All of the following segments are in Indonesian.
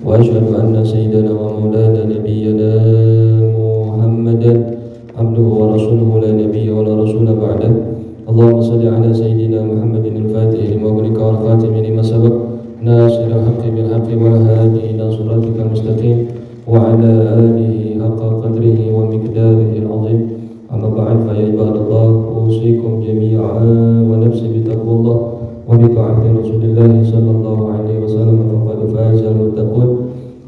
وأشهد أن سيدنا ومولانا نبينا محمدا عبده ورسوله لا نبي ولا رسول بعده. اللهم صل على سيدنا محمد الفاتح لما أغلق والخاتم لما سبق ناصر الحق بالحق والهادي إلى صراطك المستقيم وعلى آله حق قدره ومقداره العظيم. أما بعد فيا عباد الله أوصيكم جميعا ونفسي بتقوى الله وبطاعة رسول الله صلى الله عليه وسلم فقد فاز المتقون.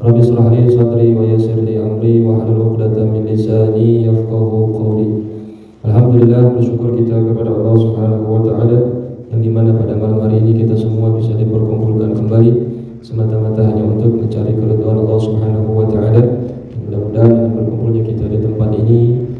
رب اشرح لي صدري ويسر لي أمري واحلل عقدة من لساني يفقهوا قولي. Alhamdulillah, bersyukur kita kepada Allah Subhanahu wa taala yang dimana pada malam hari ini kita semua bisa diperkumpulkan kembali semata-mata hanya untuk mencari keridhaan Allah Subhanahu wa taala. Mudah-mudahan dengan berkumpulnya kita di tempat ini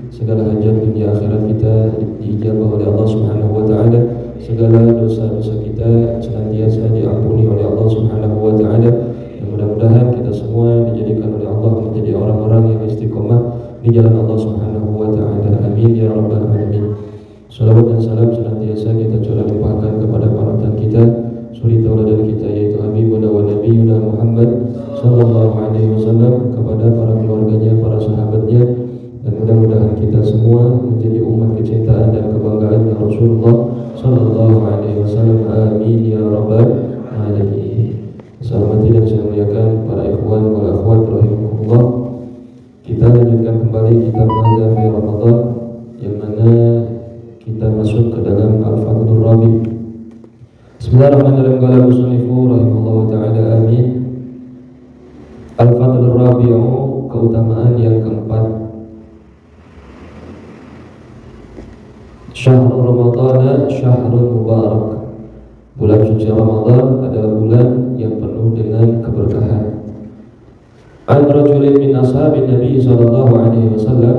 segala hajat dunia akhirat kita diijabah oleh Allah Subhanahu wa taala. Segala dosa-dosa kita senantiasa diampuni oleh Allah Subhanahu wa taala. Dan mudah-mudahan kita semua dijadikan oleh Allah menjadi orang-orang yang istiqomah di jalan Allah Subhanahu wa taala. Amin ya rabbal alamin. Salawat dan salam senantiasa kita curah limpahkan kepada panutan kita, suri tauladan kita yaitu Habibuna wa Nabiyuna Muhammad sallallahu alaihi wasallam, kepada para keluarganya, para sahabatnya, dan mudah-mudahan kita semua menjadi umat kecintaan dan kebanggaan Rasulullah sallallahu alaihi wasallam. Amin ya rabbal alamin. Salam dan saya muliakan para ikhwan wal akhwat rahimakumullah. Kita lanjutkan kembali kitab Madza fi Ramadan, yang mana kita masuk ke dalam Al-Fadlur Rabi'. Bismillahirrahmanirrahim. Qala musannifu rahimahullahu taala, amin. Al-Fadlur Rabi'u, keutamaan yang keempat. Syahrul Ramadhan syahrul mubarak. Bulan suci Ramadan adalah bulan yang penuh dengan keberkahan. An rajulin min ashabin Nabi sallallahu alaihi wasallam,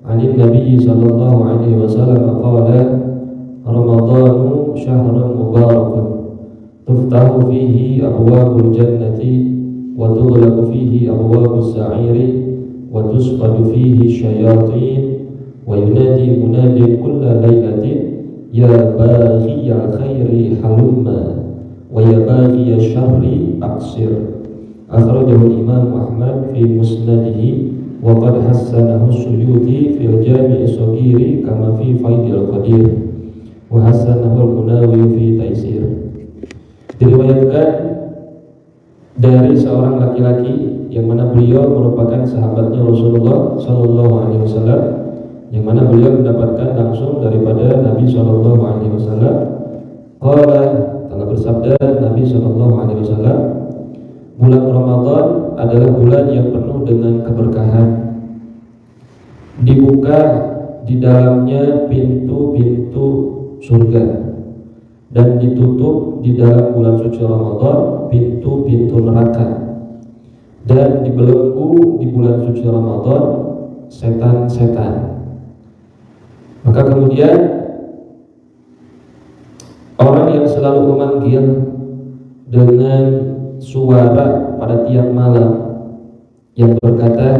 anin Nabi sallallahu alaihi wasallam qala, Ramadhanu syahrun mubarakun tuftahu fihi abwabul jannati wa tughlaqu fihi abwabus sa'iri wa tusfadu fihi syayatin wa yunadi munadi kulla laylatin ya baghiyal khairi halumma wa ya baghiyal syarri aqsir. Akhrajahu Imam Ahmad fi musnadihi wa qad hassanahu Suyuti fi Jami' as-Saghir kama fi Faidil Qadir wa hassanahu al-Munawi fi Taisir. Diriwayatkan dari seorang laki-laki yang mana beliau merupakan sahabatnya Rasulullah sallallahu alaihi wasallam, yang mana beliau mendapatkan langsung daripada Nabi sallallahu alaihi wasallam. Qala, telah bersabda Nabi sallallahu alaihi wasallam, bulan Ramadan adalah bulan yang penuh dengan keberkahan. Dibuka di dalamnya pintu-pintu surga, dan ditutup di dalam bulan suci Ramadan pintu-pintu neraka, dan dibelenggu di bulan suci Ramadan setan-setan. Maka kemudian orang yang selalu memanggil dengan suara pada tiap malam yang berkata,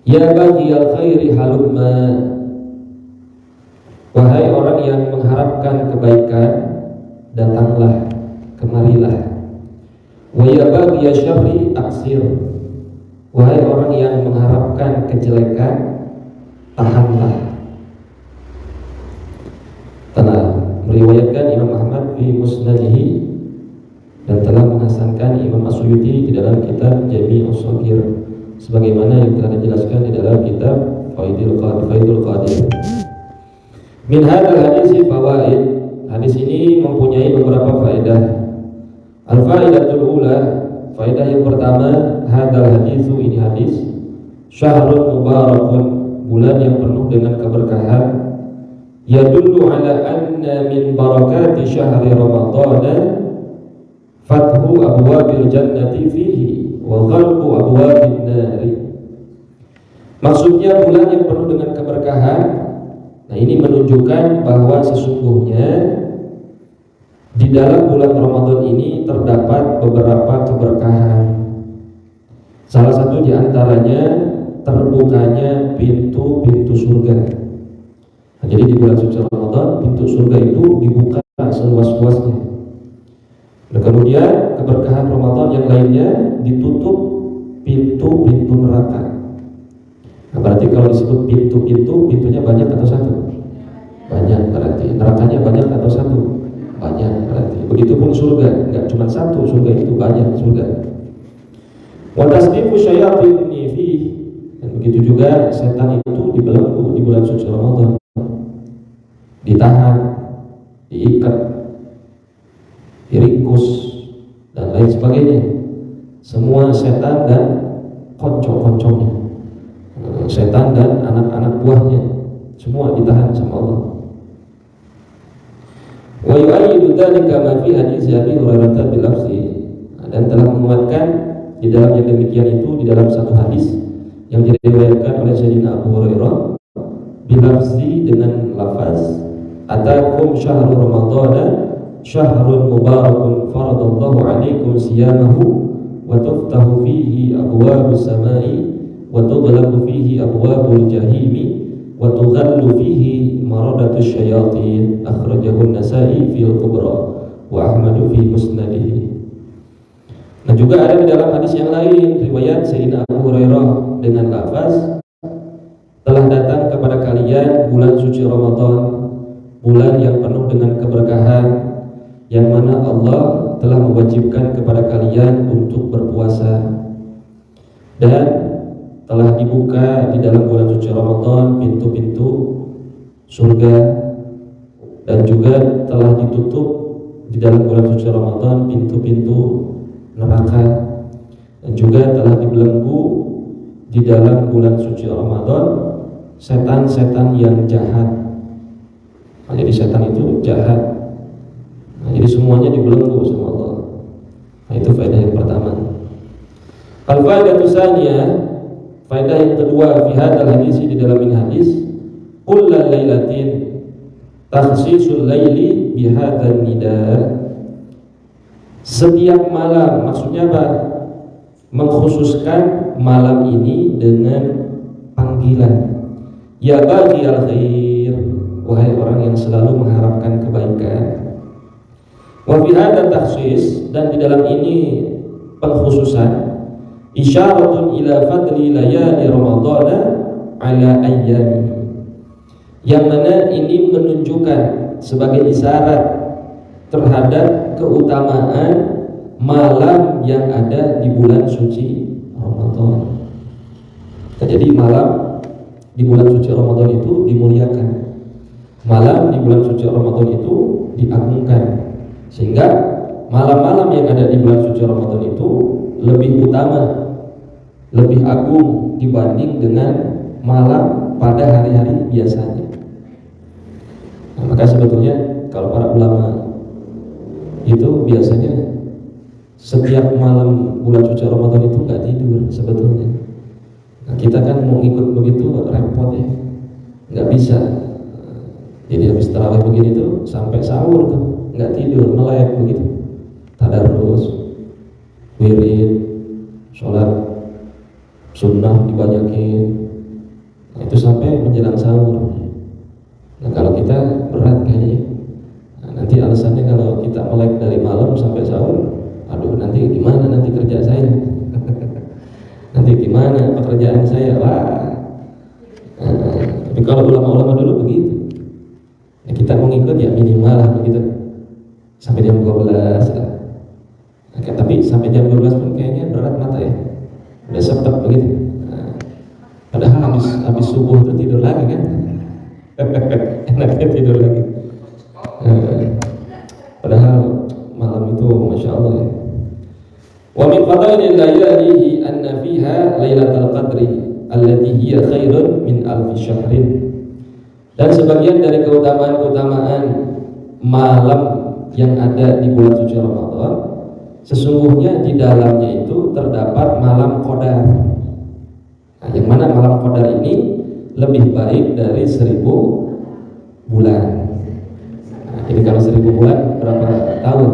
ya baghiyal khairi halumma, wahai orang yang mengharapkan kebaikan, datanglah, kemarilah. Wa ya baghiyal syarri aqsir, wahai orang yang mengharapkan kejelekan, tahanlah. Telah meriwayatkan Imam Ahmad fi musnadihi, dan telah menghasankan Imam As-Suyuti di dalam kitab Jami' as-Saghir, sebagaimana yang telah dijelaskan di dalam kitab Faidul Qadir. Min hadzal hadis fawaid. Hadis ini mempunyai beberapa faedah. Al-faidatul ula, faedah yang pertama, hadzal hadisu, ini hadis, syahrun mubarakun, bulan yang penuh dengan keberkahan, yadullu ala anna min barakati syahri Ramadhan fathu abwabil jannati fihi wa ghalqu abwabin nari. Maksudnya bulan yang penuh dengan keberkahan. Nah, ini menunjukkan bahwa sesungguhnya di dalam bulan Ramadan ini terdapat beberapa keberkahan. Salah satu di antaranya terbukanya pintu-pintu surga. Nah, jadi di bulan suci Ramadan pintu surga itu dibuka seluas-luasnya. Dan kemudian keberkahan Ramadan yang lainnya ditutup pintu-pintu neraka. Nah, berarti kalau disebut pintu-pintu, pintunya banyak atau satu? Banyak berarti. Nerakanya banyak atau satu? Banyak berarti. Begitupun surga, enggak cuma satu, surga itu banyak surga. Wa tasdiqu syayatini fi. Dan begitu juga setan itu dibelenggu di bulan suci Ramadan. Ditahan, diikat, diringkus dan lain sebagainya. Semua setan dan konco-konconya, setan dan anak-anak buahnya, semua ditahan sama Allah. Wa yu'ayyidu dzalika ma fi hadits Abi Hurairah bil lafzi. Dan telah menguatkan di dalam yang demikian itu di dalam satu hadis yang diriwayatkan oleh Sayyidina Abu Hurairah bil lafzi dengan lafaz atakum syahrul ramadhana syahrun mubarakun faradallahu alaikum siyamahu wa tuftahu fihi abwabus samai wa tughlaqu fihi abwabul jahimi wa tughallu fihi maradatus syayatin. Akhrajahu an-Nasa'i fil Kubra wa Ahmad fi musnadihi. Nah, juga ada di dalam hadis yang lain riwayat Sayyidina Abu Hurairah dengan lafaz telah datang kepada kalian bulan suci Ramadan, bulan yang penuh dengan keberkahan, yang mana Allah telah mewajibkan kepada kalian untuk berpuasa, dan telah dibuka di dalam bulan suci Ramadan pintu-pintu surga, dan juga telah ditutup di dalam bulan suci Ramadan pintu-pintu neraka, dan juga telah dibelenggu di dalam bulan suci Ramadan setan-setan yang jahat. Nah, jadi setan itu jahat. Nah, jadi semuanya dibelenggu sama Allah. Nah, itu faedah yang pertama. Al-faedah tsaniyah, faedah yang kedua fi hadzal hadis, di dalam ini hadis, kullu lailatin takhsisul laili bi hadzal nida. Setiap malam, maksudnya apa? Mengkhususkan malam ini dengan panggilan ya bagi al-khair, wahai orang yang selalu mengharapkan kebaikan. Wa fi hadza takhsis, dan di dalam ini pengkhususan, isyaratun ila fadli layali ramadhana ala ayyami, yang mana ini menunjukkan sebagai isyarat terhadap keutamaan malam yang ada di bulan suci Ramadan. Jadi malam di bulan suci Ramadan itu dimuliakan, malam di bulan suci Ramadan itu diagungkan, sehingga malam-malam yang ada di bulan suci Ramadan itu lebih utama, lebih agung dibanding dengan malam pada hari-hari biasanya. Nah, maka sebetulnya kalau para ulama itu biasanya setiap malam bulan suci Ramadan itu nggak tidur sebetulnya. Nah, kita kan mau ikut begitu repot ya, nggak bisa. Jadi habis tarawih begini tuh sampai sahur tuh nggak tidur, melek begitu. Tadarus, wirid, sholat sunnah dibanyakin. Nah, itu sampai menjelang sahur. Nah, kalau kita berat kayaknya. Nanti alasannya kalau kita melek dari malam sampai sahur, aduh nanti gimana nanti kerja saya, nanti gimana pekerjaan saya, wah. Tapi kalau ulama-ulama dulu begitu, ya kita mau ngikut ya minimal lah begitu, sampai jam 12 lah. Nah, tapi sampai jam 12 pun kayaknya berat mata ya, udah sepet begitu. Nah, padahal habis subuh tuh tidur lagi kan, enaknya tidur lagi. Padahal malam itu masya Allah ya. Wa min fadailil layalihi anna fiha lailatul qadri allati hiya khairun min alfi syahrin. Dan sebagian dari keutamaan-keutamaan malam yang ada di bulan suci Ramadan, sesungguhnya di dalamnya itu terdapat malam qadar. Nah, yang mana malam qadar ini lebih baik dari 1000 bulan. Jadi kalau 1000 bulan berapa tahun?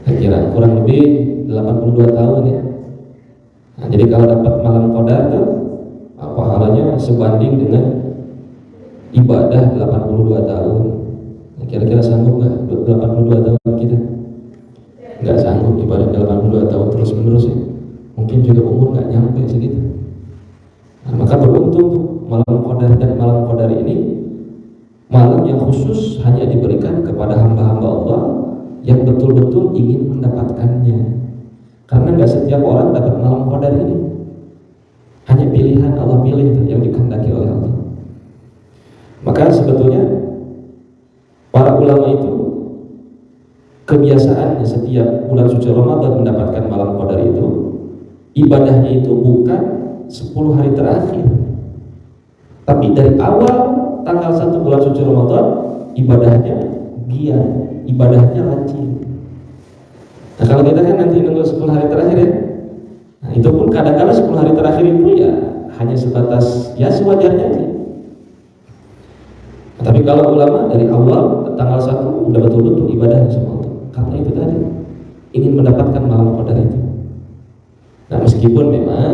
Saya kira kurang lebih 82 tahun ya. Nah, jadi kalau dapat malam qadar itu pahalanya sebanding dengan ibadah 82 tahun. Nah, Kira-kira sanggup nggak 82 tahun kita? Nggak sanggup ibadah 82 tahun terus menerus ya. Mungkin juga umur nggak nyampe segitu. Nah, maka beruntung tuh malam qadar, dan malam qadar ini malam yang khusus hanya diberikan kepada hamba-hamba Allah yang betul-betul ingin mendapatkannya. Karena nggak setiap orang dapat malam qadar ini. Hanya pilihan Allah pilih itu yang dikehendaki oleh Allah. Maka sebetulnya para ulama itu kebiasaannya setiap bulan suci Ramadan mendapatkan malam qadar itu, ibadahnya itu bukan 10 hari terakhir, tapi dari awal tanggal 1 bulan suci Ramadan ibadahnya giat, ibadahnya rajin. Nah kalau kita kan nanti nunggu 10 hari terakhir ya, nah itu pun kadang-kadang 10 hari terakhir itu ya hanya sebatas ya sewajarnya aja. Nah, tapi kalau ulama dari awal tanggal 1 udah betul-betul ibadahnya sama Allah, karena itu tadi ingin mendapatkan malam qadar itu. Nah meskipun memang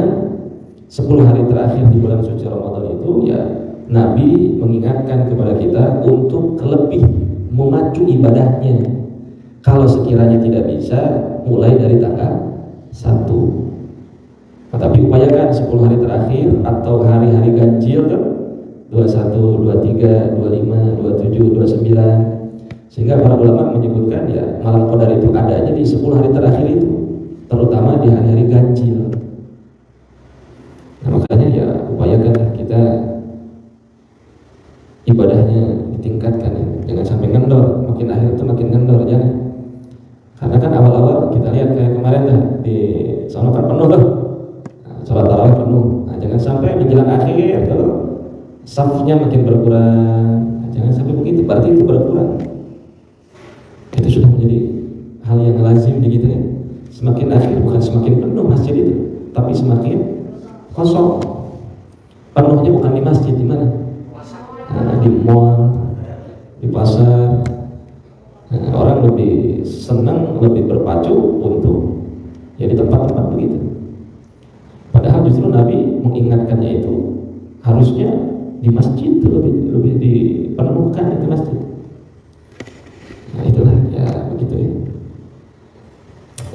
10 hari terakhir di bulan suci Ramadan itu ya Nabi mengingatkan kepada kita untuk lebih memacu ibadahnya. Kalau sekiranya tidak bisa, mulai dari tanggal 1. Tapi upayakan 10 hari terakhir atau hari-hari ganjil kan, 21, 23, 25, 27, 29. Sehingga para ulama menyebutkan ya malam qadar itu adanya di 10 hari terakhir itu, terutama di hari-hari ganjil. Nah, makanya ya upayakan kita ibadahnya ditingkatkan ya. Jangan sampai ngendor, makin akhir itu makin ngendor, jangan. Karena kan awal-awal kita lihat kayak kemarin dah di sono kan penuh tuh, nah, sholat tarawih penuh. Nah, jangan sampai menjelang akhir tuh safnya makin berkurang. Nah, jangan sampai begitu, berarti itu berkurang. Itu sudah menjadi hal yang lazim begitu ya. Semakin akhir bukan semakin penuh masjid itu, tapi semakin kosong. Penuhnya bukan di masjid, di mana? Nah, di mall, di pasar. Nah, orang lebih senang, lebih berpacu untuk ya di tempat-tempat begitu. Padahal justru Nabi mengingatkannya itu harusnya di masjid itu lebih dipenuhkan itu masjid. Nah itulah ya begitu ya.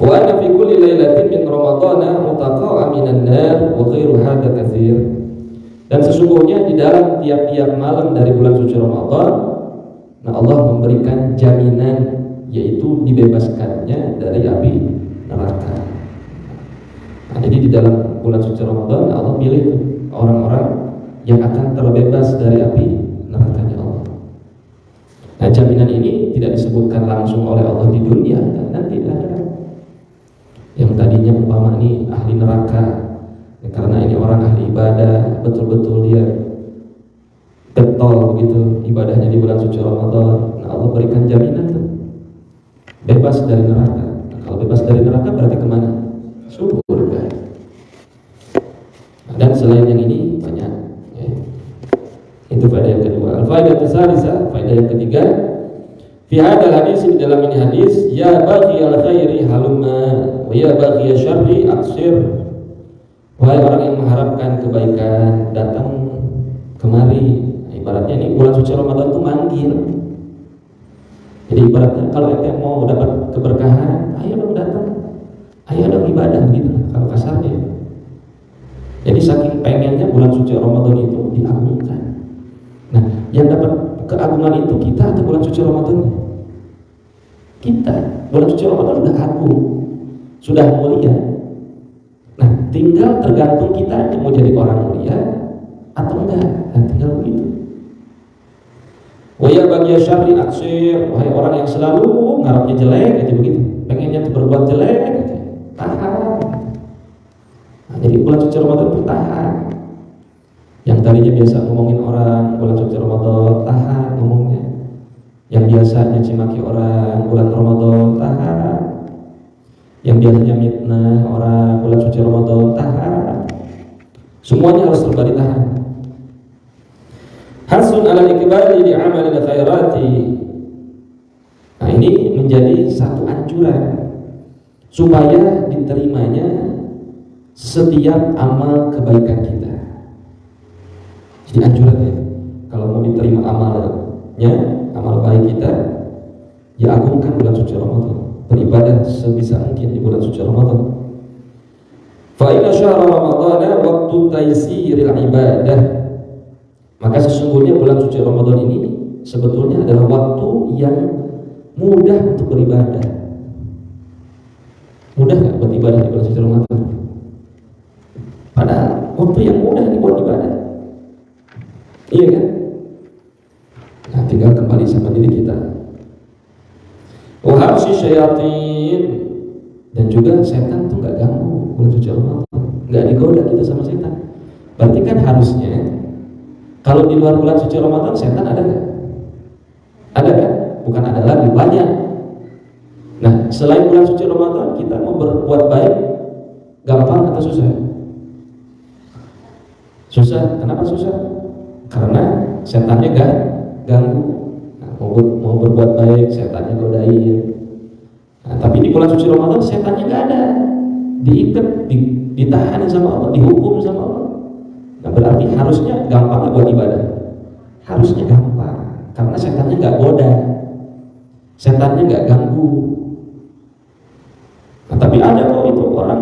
Wa ana fi kulli lailatin min ramadhana mutaqa'a minan nar wa ghairu hadza katsir. Dan sesungguhnya di dalam tiap-tiap malam dari bulan suci Ramadan, nah Allah memberikan jaminan, yaitu dibebaskannya dari api neraka. Nah, jadi di dalam bulan suci Ramadan Allah pilih orang-orang yang akan terbebas dari api nerakanya Allah. Nah jaminan ini tidak disebutkan langsung oleh Allah di dunia, dan nanti ada yang tadinya umpama ini ahli neraka ya, karena ini orang ahli ibadah, betul-betul dia getol begitu ibadahnya di bulan suci Ramadan. Nah Allah berikan jaminan tuh bebas dari neraka. Nah, kalau bebas dari neraka berarti kemana? Surga. Nah, dan selain yang ini banyak ya. Itu faedah yang kedua. Al-faedah tsalitsah, faedah yang ketiga, fi hadzal hadis, di dalam ini hadis, ya baghiyal khairi halumma wa ya baghiyal syarri aqsir. Wahai orang yang mengharapkan kebaikan, datang kemari. Ibaratnya ini bulan suci Ramadan itu manggil. Jadi ibaratnya kalau ente mau dapat keberkahan, ayo dong datang, ayo dong ibadah gitu kalau kasarnya. Jadi saking pengennya bulan suci Ramadan itu diagungkan. Nah, yang dapat keagungan itu kita atau bulan suci Ramadan? Kita. Bulan suci Ramadan sudah agung, sudah mulia. Nah, tinggal tergantung kita mau jadi orang mulia atau enggak. Nah, tinggal begitu. Waya bagi syarri aksir, wahai orang yang selalu ngarapnya jelek aja begitu, pengennya tuh berbuat jelek aja, tahan. Nah, jadi bulan suci Ramadan itu tahan. Yang tadinya biasa ngomongin orang, bulan suci Ramadan tahan ngomongnya. Yang biasa nyaci maki orang, bulan Ramadan tahan. Yang biasanya mitnah orang, bulan suci Ramadan tahan. Semuanya harus serba ditahan. Hasun ala ikbali di amal khairati. Nah ini menjadi satu anjuran supaya diterimanya setiap amal kebaikan kita. Jadi anjurannya kalau mau diterima amalnya, amal baik kita, ya agungkan bulan suci Ramadan, beribadah sebisa mungkin di bulan suci Ramadan. Fa inna syahra Ramadana waktu taysiril ibadah. Maka sesungguhnya bulan suci Ramadan ini sebetulnya adalah waktu yang mudah untuk beribadah. Mudah nggak buat ibadah di bulan suci Ramadan? Padahal waktu yang mudah buat ibadah. Iya kan? Nah, tinggal kembali sama diri kita. Wa harsi syayatin, dan juga setan tuh nggak ganggu bulan suci Ramadan, nggak digoda kita sama setan. Berarti kan harusnya kalau di luar bulan suci Ramadan setan ada nggak? Ada kan? Bukan ada lagi, banyak. Nah, selain bulan suci Ramadan kita mau berbuat baik gampang atau susah? Susah. Kenapa susah? Karena setannya ganggu. Nah, mau berbuat baik setannya godain. Nah, tapi di bulan suci Ramadan setannya nggak ada, diikat, ditahan sama Allah, dihukum sama Allah. Nah, berarti harusnya gampang buat ibadah. Harusnya gampang, karena setannya nggak goda, setannya nggak ganggu. Nah, tapi ada kok itu orang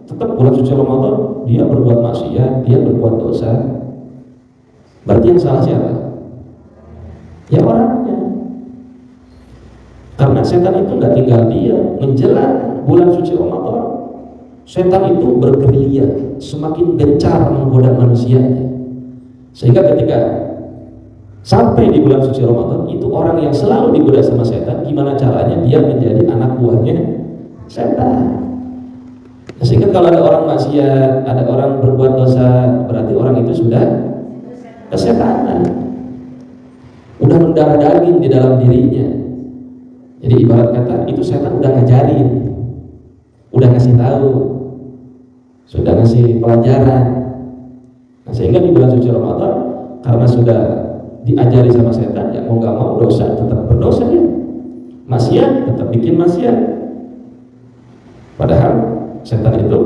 tetap bulan suci Ramadan dia berbuat maksiat, dia berbuat dosa. Berarti yang salah siapa? Ya orangnya. Karena setan itu nggak tinggal dia menjelang bulan suci Ramadan. Setan itu bergerilya, semakin gencar menggoda manusianya. Sehingga ketika sampai di bulan suci Ramadan, itu orang yang selalu digoda sama setan, gimana caranya dia menjadi anak buahnya setan. Sehingga kalau ada orang maksiat, ada orang berbuat dosa, berarti orang itu sudah kesetanan, udah mendarah daging di dalam dirinya. Jadi ibarat kata itu setan udah ngajarin, udah ngasih tahu, sudah ngasih pelajaran. Nah, sehingga di bulan suci Ramadan karena sudah diajari sama setan, ya mau gak mau dosa tetap berdosa ya, maksiat tetap bikin maksiat. Padahal setan itu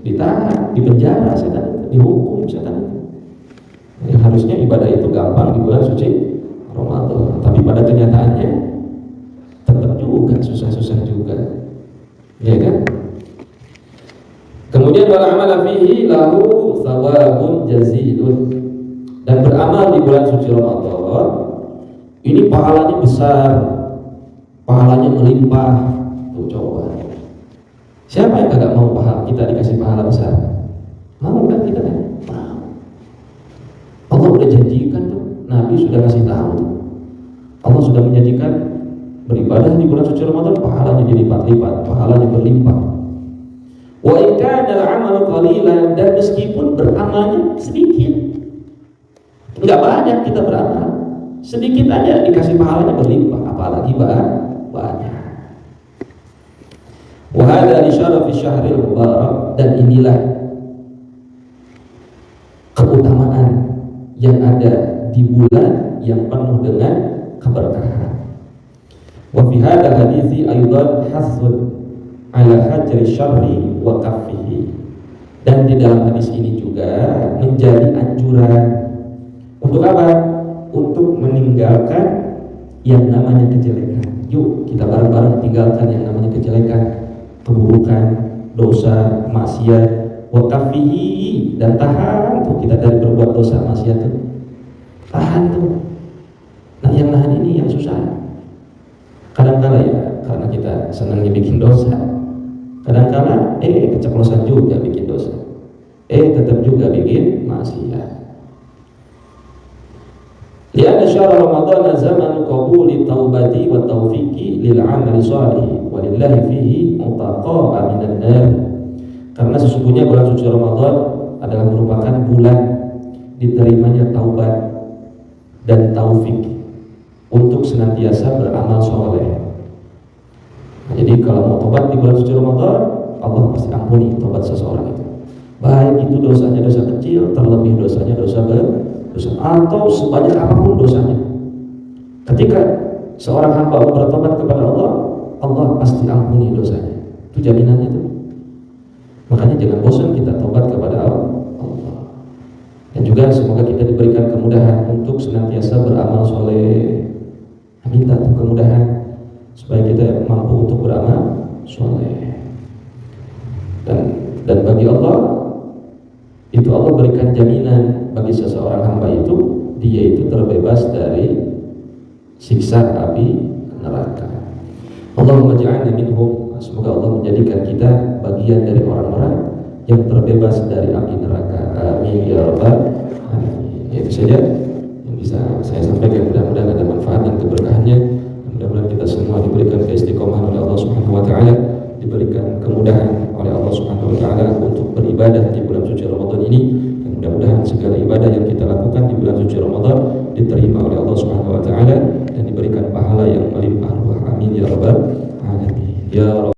ditahan, dipenjara setan itu, dihukum setan itu. Yang harusnya ibadah itu gampang di bulan suci Ramadan, tapi pada kenyataannya tetap juga susah-susah juga, ya kan? Kemudian wal amal fihi lahu thawabun jazilun, dan beramal di bulan suci Ramadan ini pahalanya besar, pahalanya melimpah. Tuh coba, siapa yang kagak mau pahala kita dikasih pahala besar? Mau kan kita kan? Mau. Allah sudah janjikan tuh, Nabi sudah kasih tahu tuh. Allah sudah menjanjikan beribadah di bulan suci Ramadan pahalanya jadi lipat-lipat, pahalanya berlimpah. Wa in kana al-'amalu qalilan, dan meskipun beramalnya sedikit, enggak banyak kita beramal, sedikit aja dikasih pahalanya berlimpah, apalagi banyak. Wa hadza li syarafi syahril mubarak, dan inilah keutamaan yang ada di bulan yang penuh dengan keberkahan. Wa fi hadzal hadithi aidan hasun ala hajri syarri wa kaffihi, dan di dalam hadis ini juga menjadi anjuran untuk apa? Untuk meninggalkan yang namanya kejelekan. Yuk kita bareng-bareng tinggalkan yang namanya kejelekan, keburukan, dosa, maksiat. Wa kaffihi, dan tahan tuh kita dari berbuat dosa maksiat tuh, tahan tuh. Nah yang nahan ini yang susah. Kadang-kala ya karena kita senangnya bikin dosa, kadang-kala keceplosan juga bikin dosa, tetap juga bikin maksiat. Lianna syahr Ramadan zaman qabuli taubati wa taufiqi lil amali shalih wa lillahi fihi mutaqa'a minan nar. Karena sesungguhnya bulan suci Ramadan adalah merupakan bulan diterimanya taubat dan taufik untuk senantiasa beramal soleh. Nah, jadi kalau mau tobat di bulan suci Ramadan, Allah pasti ampuni tobat seseorang itu. Baik itu dosanya dosa kecil, terlebih dosanya dosa atau sebanyak apapun dosanya. Ketika seorang hamba bertobat kepada Allah, Allah pasti ampuni dosanya. Itu jaminannya itu. Makanya jangan bosan kita tobat kepada Allah. Dan juga semoga kita diberikan kemudahan untuk senantiasa beramal soleh. minta kemudahan supaya kita mampu untuk beramal soleh. Dan bagi Allah itu Allah berikan jaminan bagi seseorang hamba itu, dia itu terbebas dari siksa api neraka. Allahumma ja'alna minhum. Semoga Allah menjadikan kita bagian dari orang-orang yang terbebas dari api neraka. Amin ya rabbal alamin. Itu saja yang bisa saya sampaikan. Mudah-mudahan ada manfaat dan keberkahannya. Mudah-mudahan kita semua diberikan keistiqomahan oleh Allah Subhanahu wa taala, diberikan kemudahan oleh Allah Subhanahu wa taala untuk beribadah di bulan suci Ramadan ini. Dan mudah-mudahan segala ibadah yang kita lakukan di bulan suci Ramadan diterima oleh Allah Subhanahu wa taala dan diberikan pahala yang melimpah ruah. Amin ya rabbal alamin. Ya Rabb.